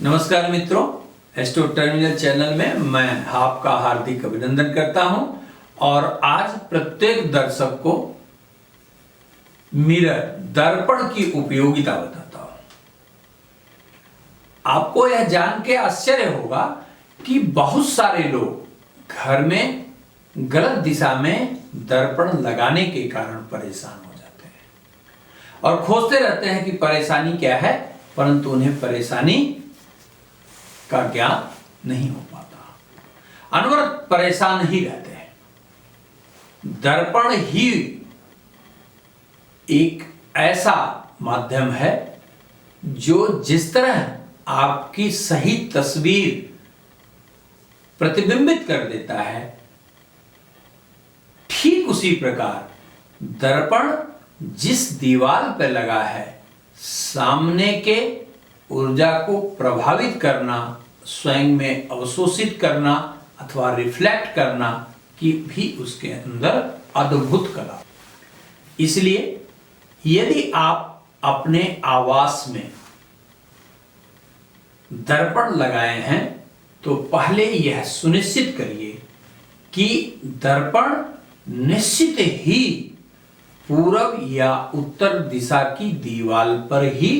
नमस्कार मित्रों, astro terminal channel में मैं आपका हार्दिक अभिनंदन करता हूं और आज प्रत्येक दर्शक को मिरर दर्पण की उपयोगिता बताता हूं। आपको यह जान के आश्चर्य होगा कि बहुत सारे लोग घर में गलत दिशा में दर्पण लगाने के कारण परेशान हो जाते हैं और खोजते रहते हैं कि परेशानी क्या है, परंतु उन्हें परेशानी का ज्ञान नहीं हो पाता। अनवरत परेशान ही रहते हैं। दर्पण ही एक ऐसा माध्यम है जो जिस तरह आपकी सही तस्वीर प्रतिबिंबित कर देता है, ठीक उसी प्रकार दर्पण जिस दीवार पर लगा है, सामने के ऊर्जा को प्रभावित करना, स्वयं में अवशोषित करना अथवा रिफ्लेक्ट करना की भी उसके अंदर अद्भुत कला। इसलिए यदि आप अपने आवास में दर्पण लगाए हैं तो पहले यह सुनिश्चित करिए कि दर्पण निश्चित ही पूर्व या उत्तर दिशा की दीवार पर ही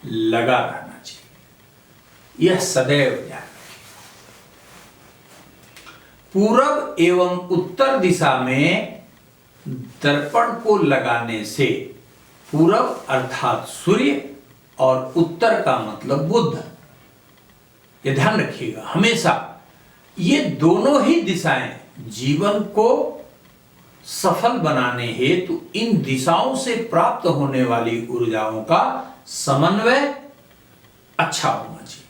लगा रहना चाहिए। यह सदैव ध्यान रखिए। पूर्व एवं उत्तर दिशा में दर्पण को लगाने से पूर्व अर्थात सूर्य और उत्तर का मतलब बुध, यह ध्यान रखिएगा हमेशा। ये दोनों ही दिशाएं जीवन को सफल बनाने हेतु इन दिशाओं से प्राप्त होने वाली ऊर्जाओं का समन्वय अच्छा होना चाहिए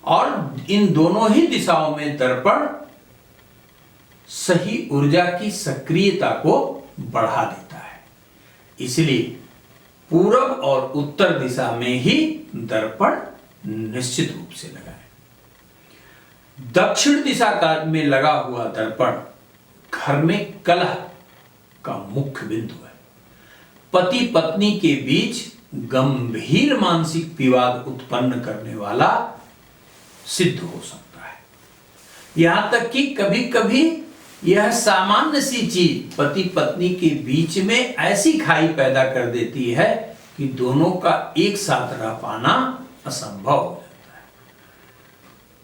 और इन दोनों ही दिशाओं में दर्पण सही ऊर्जा की सक्रियता को बढ़ा देता है। इसलिए पूर्व और उत्तर दिशा में ही दर्पण निश्चित रूप से लगाएं। दक्षिण दिशा का में लगा हुआ दर्पण घर में कलह का मुख्य बिंदु है। पति पत्नी के बीच गंभीर मानसिक विवाद उत्पन्न करने वाला सिद्ध हो सकता है। यहां तक कि कभी कभी यह सामान्य सी चीज पति पत्नी के बीच में ऐसी खाई पैदा कर देती है कि दोनों का एक साथ रह पाना असंभव हो जाता है।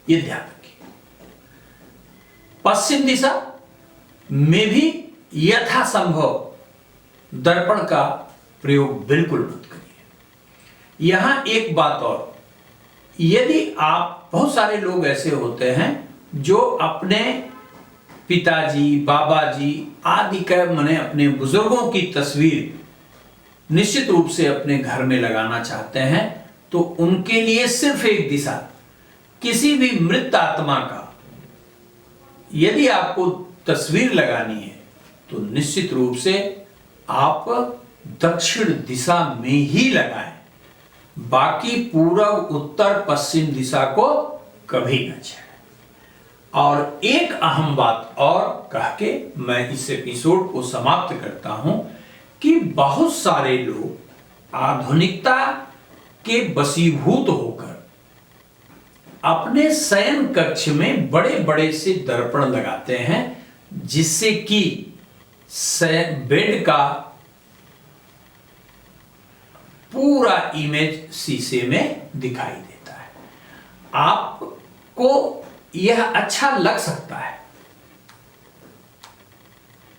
यह ध्यान रखिए। पश्चिम दिशा में भी यथासंभव दर्पण का प्रयोग बिल्कुल मत करिए। यहां एक बात और, यदि आप, बहुत सारे लोग ऐसे होते हैं जो अपने पिताजी, बाबा जी आदि का माने अपने बुजुर्गों की तस्वीर निश्चित रूप से अपने घर में लगाना चाहते हैं, तो उनके लिए सिर्फ एक दिशा, किसी भी मृत आत्मा का यदि आपको तस्वीर लगानी है तो निश्चित रूप से आप दक्षिण दिशा में ही लगाएं। बाकी पूर्व उत्तर पश्चिम दिशा को कभी न छेड़ें। और एक अहम बात और कह के मैं इस एपिसोड को समाप्त करता हूं कि बहुत सारे लोग आधुनिकता के वशीभूत होकर अपने शयन कक्ष में बड़े बड़े से दर्पण लगाते हैं, जिससे कि बेड का पूरा इमेज शीशे में दिखाई देता है। आपको यह अच्छा लग सकता है,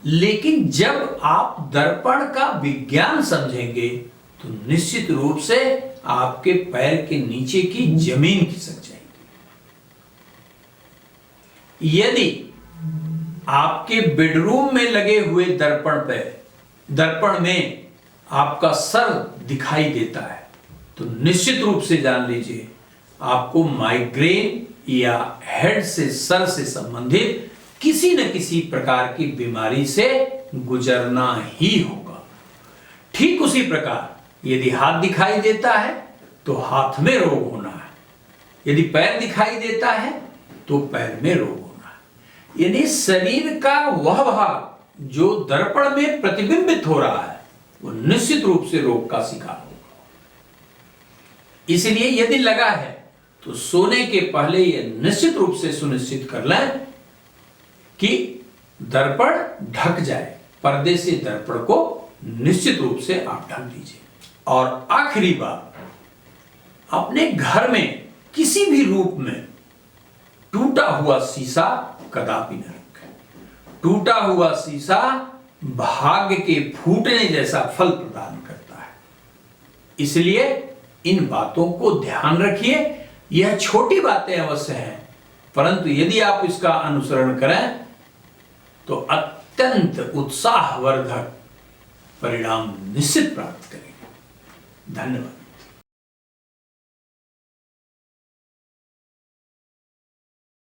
लेकिन जब आप दर्पण का विज्ञान समझेंगे तो निश्चित रूप से आपके पैर के नीचे की जमीन खिसक जाएगी। यदि आपके बेडरूम में लगे हुए दर्पण में आपका सर दिखाई देता है तो निश्चित रूप से जान लीजिए आपको माइग्रेन या हेड से, सर से संबंधित किसी न किसी प्रकार की बीमारी से गुजरना ही होगा। ठीक उसी प्रकार यदि हाथ दिखाई देता है तो हाथ में रोग होना है, यदि पैर दिखाई देता है तो पैर में रोग होना है। यानी शरीर का वह भाग जो दर्पण में प्रतिबिंबित हो रहा है वो निश्चित रूप से रोग का शिकार होगा। इसलिए यदि लगा है तो सोने के पहले यह निश्चित रूप से सुनिश्चित कर लें कि दर्पण ढक जाए, पर्दे से दर्पण को निश्चित रूप से आप ढक दीजिए। और आखिरी बात, अपने घर में किसी भी रूप में टूटा हुआ शीशा कदापि न रखें। टूटा हुआ शीशा भाग्य के फूटने जैसा फल प्रदान करता है। इसलिए इन बातों को ध्यान रखिए। यह छोटी बातें अवश्य हैं, परंतु यदि आप इसका अनुसरण करें तो अत्यंत उत्साहवर्धक परिणाम निश्चित प्राप्त करेंगे। धन्यवाद।